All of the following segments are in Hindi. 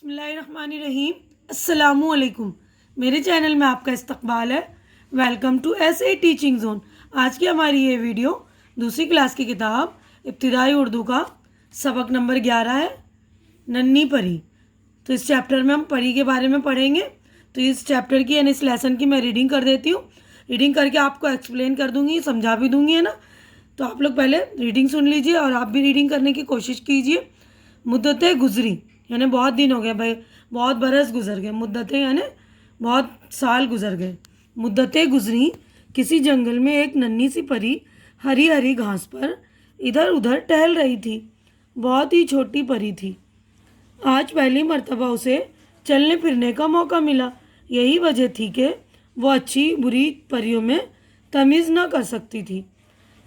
बिस्मिल्लाहिर्रहमानिर्रहीम। अस्सलामुअलैकुम। मेरे चैनल में आपका इस्तकबाल है। वेलकम टू ऐसे टीचिंग जोन। आज की हमारी ये वीडियो दूसरी क्लास की किताब इब्तिदाई उर्दू का सबक नंबर 11 है, नन्ही परी। तो इस चैप्टर में हम परी के बारे में पढ़ेंगे। तो इस चैप्टर की यानी इस लेसन की मैं रीडिंग कर देती हूँ। रीडिंग करके आपको एक्सप्लेन कर दूँगी, समझा भी दूँगी, है ना। तो आप लोग पहले रीडिंग सुन लीजिए और आप भी रीडिंग करने की कोशिश कीजिए। मुद्दतें गुजरी यानी बहुत दिन हो गए भाई, बहुत बरस गुजर गए। मुद्दतें यानी बहुत साल गुजर गए। मुद्दतें गुजरी, किसी जंगल में एक नन्ही सी परी हरी हरी घास पर इधर उधर टहल रही थी। बहुत ही छोटी परी थी। आज पहली मर्तबा उसे चलने फिरने का मौका मिला। यही वजह थी कि वो अच्छी बुरी परियों में तमीज़ न कर सकती थी।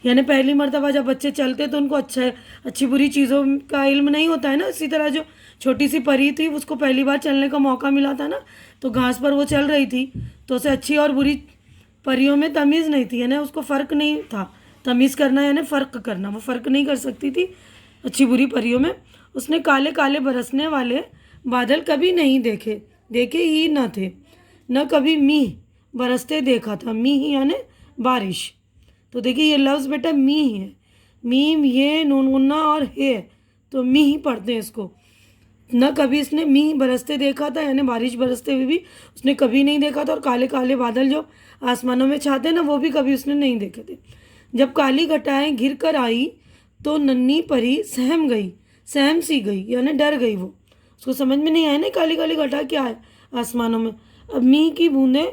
यानी पहली मर्तबा जब बच्चे चलते तो उनको अच्छी बुरी चीज़ों का इल्म नहीं होता है ना। इसी तरह जो छोटी सी परी थी उसको पहली बार चलने का मौका मिला था ना, तो घास पर वो चल रही थी तो उसे अच्छी और बुरी परियों में तमीज़ नहीं थी, यानी उसको फ़र्क नहीं था। तमीज़ करना यानी फ़र्क करना, वो फ़र्क नहीं कर सकती थी अच्छी बुरी परियों में। उसने काले काले बरसने वाले बादल कभी नहीं देखे ही न थे, न कभी मींह बरसते देखा था। मींह यानी बारिश। तो देखिए ये लफ्ज़ बेटा मींह है। मीम ये नून गुन्ना और है, तो मींह पढ़ते हैं इसको। न कभी इसने मींह बरसते देखा था यानी बारिश बरसते हुए भी उसने कभी नहीं देखा था। और काले काले बादल जो आसमानों में छाते ना, वो भी कभी उसने नहीं देखे थे। जब काली घटाएं घिर कर आई तो नन्ही परी सहम सी गई यानी डर गई। वो उसको समझ में नहीं आया ना काली काली घटा क्या है आसमानों में। अब मींह की बूंदें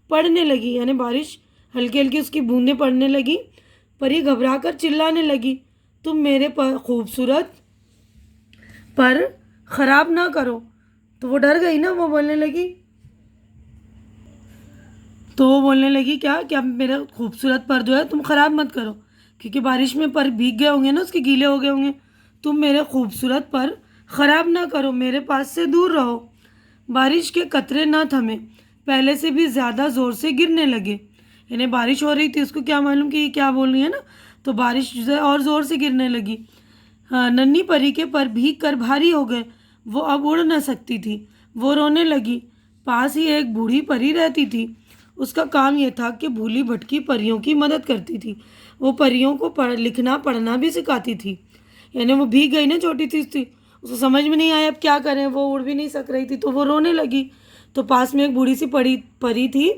पड़ने लगी यानी बारिश हल्की हल्की उसकी बूंदें पड़ने लगी। परी घबरा कर चिल्लाने लगी, तुम मेरे खूबसूरत पर ख़राब ना करो। तो वो डर गई ना, वो बोलने लगी क्या मेरा खूबसूरत पर जो है तुम ख़राब मत करो, क्योंकि बारिश में पर भीग गए होंगे ना, उसके गीले हो गए होंगे। तुम मेरे खूबसूरत पर ख़राब ना करो, मेरे पास से दूर रहो। बारिश के कतरे ना थमे, पहले से भी ज़्यादा ज़ोर से गिरने लगे। यानी बारिश हो रही थी, उसको क्या मालूम कि ये क्या बोल रही है ना, तो बारिश जो है और ज़ोर से गिरने लगी। हाँ, नन्ही परी के पर भीग कर भारी हो गए। वो अब उड़ न सकती थी। वो रोने लगी। पास ही एक बूढ़ी परी रहती थी। उसका काम यह था कि भूली भटकी परियों की मदद करती थी। वो परियों को लिखना पढ़ना भी सिखाती थी। यानी वो भीग गई ना, छोटी थी, उसको समझ में नहीं आया अब क्या करें, वो उड़ भी नहीं सक रही थी, तो वो रोने लगी। तो पास में एक बूढ़ी सी परी थी,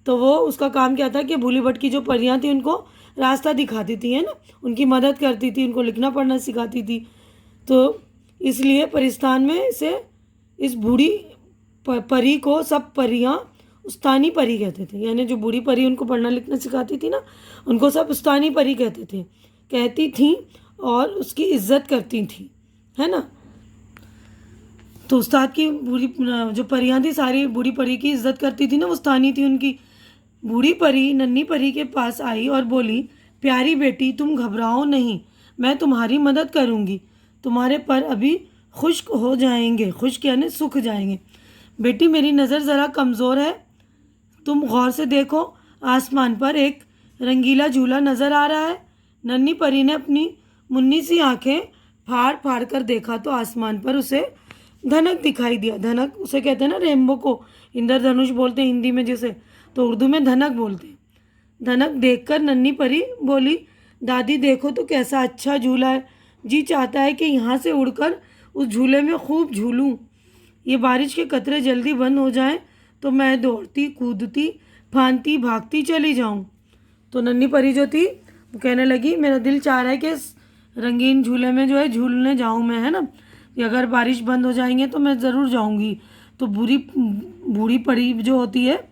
तो वो उसका काम क्या था कि भूली भटकी जो परियां थी उनको रास्ता दिखाती थी, है ना, उनकी मदद करती थी, उनको लिखना पढ़ना सिखाती थी। तो इसलिए परिस्तान में से इस बूढ़ी परी को सब परियां उस्तानी परी कहते थे। यानी जो बूढ़ी परी उनको पढ़ना लिखना सिखाती थी ना, उनको सब उस्तानी परी कहती थी और उसकी इज्जत करती थी, है ना। तो उस्ताद की बूढ़ी जो परियां थी सारी बूढ़ी परी की इज्जत करती थी ना, वो उस्तानी थी उनकी। बूढ़ी परी नन्ही परी के पास आई और बोली, प्यारी बेटी तुम घबराओ नहीं, मैं तुम्हारी मदद करूंगी। तुम्हारे पर अभी खुश्क हो जाएंगे, खुश्क यानी सूख जाएंगे। बेटी मेरी नज़र ज़रा कमज़ोर है, तुम गौर से देखो, आसमान पर एक रंगीला झूला नज़र आ रहा है। नन्ही परी ने अपनी मुन्नी सी आंखें फाड़ फाड़ कर देखा तो आसमान पर उसे धनक दिखाई दिया। धनक उसे कहते हैं ना, रेनबो को इंद्रधनुष बोलते हैं हिंदी में, जैसे तो उर्दू में धनक बोलते हैं। धनक देखकर नन्ही परी बोली, दादी देखो तो कैसा अच्छा झूला है, जी चाहता है कि यहाँ से उड़कर उस झूले में खूब झूलूं। ये बारिश के कतरे जल्दी बंद हो जाएं तो मैं दौड़ती कूदती फांती भागती चली जाऊं। तो नन्ही परी जो थी वो कहने लगी, मेरा दिल चाह रहा है कि इस रंगीन झूले में जो है झूलने जाऊं मैं, है ना, कि अगर बारिश बंद हो जाएंगे तो मैं ज़रूर जाऊंगी। तो बूढ़ी परी जो होती है,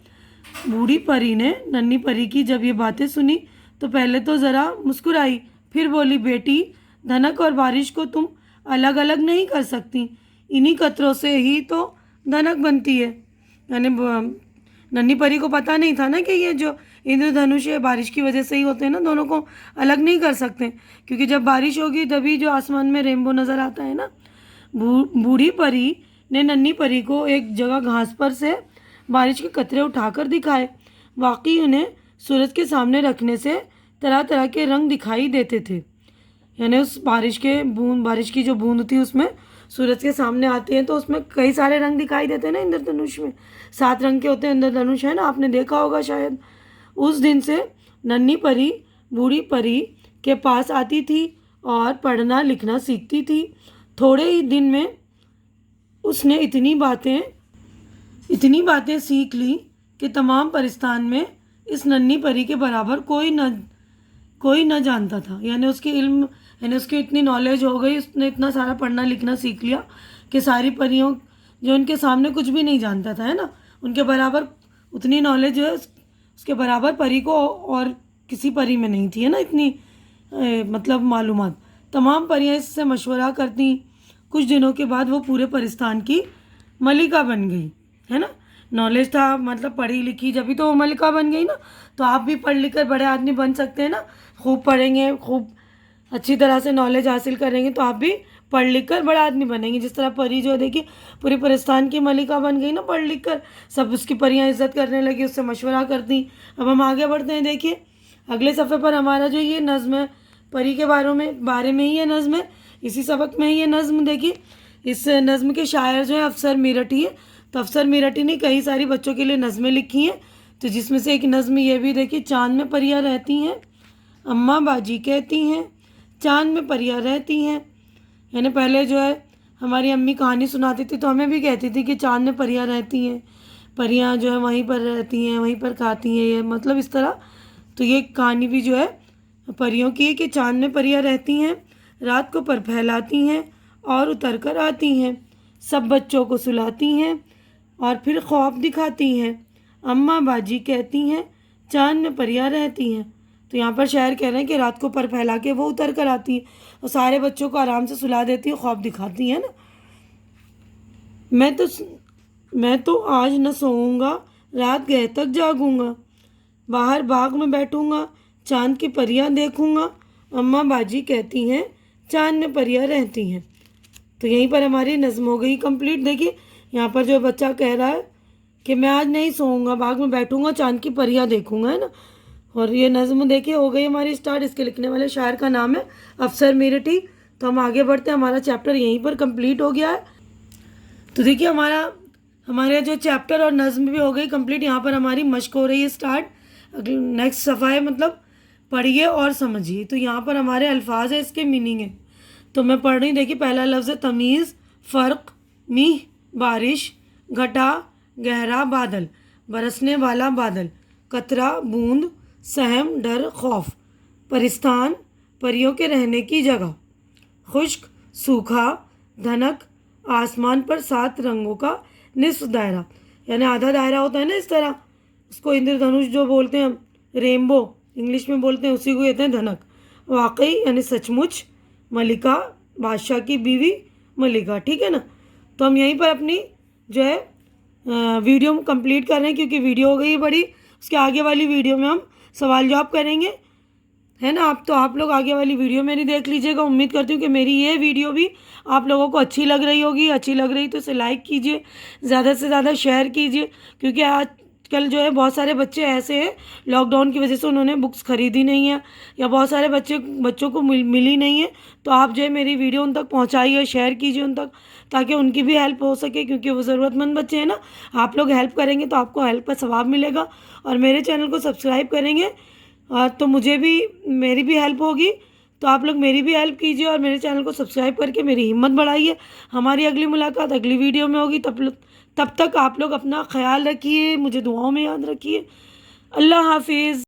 बूढ़ी परी ने नन्ही परी की जब ये बातें सुनी तो पहले तो ज़रा मुस्कुराई, फिर बोली, बेटी धनक और बारिश को तुम अलग अलग नहीं कर सकती, इन्हीं कतरों से ही तो धनक बनती है। यानी नन्ही परी को पता नहीं था ना कि ये जो इंद्रधनुष है बारिश की वजह से ही होते हैं ना, दोनों को अलग नहीं कर सकते, क्योंकि जब बारिश होगी तभी जो आसमान में रेनबो नज़र आता है ना। बूढ़ी परी ने नन्ही परी को एक जगह घास पर से बारिश के कतरे उठाकर दिखाए। वाकई उन्हें सूरज के सामने रखने से तरह तरह के रंग दिखाई देते थे। यानी उस बारिश की जो बूंद थी उसमें सूरज के सामने आती हैं तो उसमें कई सारे रंग दिखाई देते हैं ना इंद्रधनुष में। 7 रंग के होते हैं इंद्रधनुष, है ना, आपने देखा होगा शायद। उस दिन से नन्ही परी बूढ़ी परी के पास आती थी और पढ़ना लिखना सीखती थी। थोड़े ही दिन में उसने इतनी बातें सीख ली कि तमाम परिस्तान में इस नन्ही परी के बराबर कोई न जानता था। यानी उसकी इतनी नॉलेज हो गई, उसने इतना सारा पढ़ना लिखना सीख लिया कि सारी परियों जो उनके सामने कुछ भी नहीं जानता था, है ना, उनके बराबर उतनी नॉलेज जो है उसके बराबर परी को और किसी परी में नहीं थी, है ना, इतनी मतलब मालूमात। तमाम परियां इससे मशवरा करती। कुछ दिनों के बाद वो पूरे परिस्तान की मलिका बन गई, है ना। नॉलेज था, मतलब पढ़ी लिखी, जब भी तो वो मलिका बन गई ना। तो आप भी पढ़ लिख कर बड़े आदमी बन सकते हैं ना। खूब पढ़ेंगे, खूब अच्छी तरह से नॉलेज हासिल करेंगे तो आप भी पढ़ लिख कर बड़ा आदमी बनेंगे। जिस तरह परी जो है देखिए पूरे परिस्तान की मलिका बन गई ना पढ़ लिख कर, सब उसकी परियां इज्जत करने लगी, उससे मशवरा करती। अब हम आगे बढ़ते हैं। देखिए अगले सफ़े पर हमारा जो ये नज़्म है परी के बारे में ही ये नज़्म है, इसी सबक में ही ये नज़्म। देखिए इस नज़्म के शायर जो है अफसर मेरठी है। तो अफसर मेरठी ने कई सारी बच्चों के लिए नज़में लिखी हैं। तो जिसमें से एक नज़्म ये भी देखिए, चाँद में परियां रहती हैं, अम्मा बाजी कहती हैं, चाँद में परियां रहती हैं। यानी पहले जो है हमारी अम्मी कहानी सुनाती थी तो हमें भी कहती थी कि चाँद में परियां रहती हैं, परियां जो है वहीं पर रहती हैं, वहीं पर खाती हैं, ये मतलब इस तरह। तो ये कहानी भी जो है परियों की है कि चाँद में परियां रहती हैं, रात को पर फैलाती हैं और उतर कर आती हैं, सब बच्चों को सुलाती हैं और फिर ख्वाब दिखाती हैं। अम्मा बाजी कहती हैं चाँद में परियां रहती हैं। तो यहाँ पर शायर कह रहे हैं कि रात को पर फैला के वो उतर कर आती है और सारे बच्चों को आराम से सुला देती है, ख्वाब दिखाती है ना। मैं तो आज न सोऊंगा, रात गए तक जागूंगा, बाहर बाग में बैठूंगा, चाँद की परियां देखूंगा, अम्मा बाजी कहती हैं चाँद में परियां रहती हैं। तो यहीं पर हमारी नज़्म हो गई कंप्लीट। देखिए यहाँ पर जो बच्चा कह रहा है कि मैं आज नहीं सोऊंगा, बाग में बैठूंगा, चाँद की परियां देखूंगा, है ना। और ये नज़्म देखिए हो गई हमारी स्टार्ट। इसके लिखने वाले शायर का नाम है अफसर मेरठी। तो हम आगे बढ़ते हैं, हमारा चैप्टर यहीं पर कंप्लीट हो गया है। तो देखिए हमारे जो चैप्टर और नज़्म भी हो गई कंप्लीट। यहाँ पर हमारी मश्क हो रही है स्टार्ट। नेक्स्ट सफ़ा है, मतलब पढ़िए और समझिए। तो यहाँ पर हमारे अल्फाज है, इसके मीनिंग है। तो मैं पढ़ रही हूँ। देखिए पहला लफ्ज़ है तमीज़, फ़र्क, मीह बारिश, घटा गहरा बादल, बरसने वाला बादल, कतरा बूंद, सहम डर खौफ, परिस्तान परियों के रहने की जगह, खुश्क सूखा, धनक आसमान पर 7 रंगों का निस्फ दायरा। यानी आधा दायरा होता है ना इस तरह, उसको इंद्रधनुष जो बोलते हैं हम, रेनबो इंग्लिश में बोलते हैं, उसी को कहते हैं धनक। वाकई यानी सचमुच, मलिका बादशाह की बीवी मलिका, ठीक है ना। तो हम यहीं पर अपनी जो है वीडियो कंप्लीट कर रहे हैं क्योंकि वीडियो हो गई बड़ी। उसके आगे वाली वीडियो में हम सवाल जवाब करेंगे, है ना। आप लोग आगे वाली वीडियो मेरी देख लीजिएगा। उम्मीद करती हूँ कि मेरी ये वीडियो भी आप लोगों को अच्छी लग रही होगी। अच्छी लग रही तो इसे लाइक कीजिए, ज़्यादा से ज़्यादा शेयर कीजिए, क्योंकि आजकल जो है बहुत सारे बच्चे ऐसे हैं लॉकडाउन की वजह से उन्होंने बुक्स खरीदी नहीं है, या बहुत सारे बच्चों को मिली नहीं है। तो आप जो है मेरी वीडियो उन तक पहुँचाइए, शेयर कीजिए उन तक, ताकि उनकी भी हेल्प हो सके, क्योंकि वो ज़रूरतमंद बच्चे हैं ना। आप लोग हेल्प करेंगे तो आपको हेल्प का सवाब मिलेगा। और मेरे चैनल को सब्सक्राइब करेंगे तो मेरी भी हेल्प होगी। तो आप लोग मेरी भी हेल्प कीजिए और मेरे चैनल को सब्सक्राइब करके मेरी हिम्मत बढ़ाइए। हमारी अगली मुलाकात अगली वीडियो में होगी। तब तक आप लोग अपना ख्याल रखिए, मुझे दुआओं में याद रखिए। अल्लाह हाफिज़।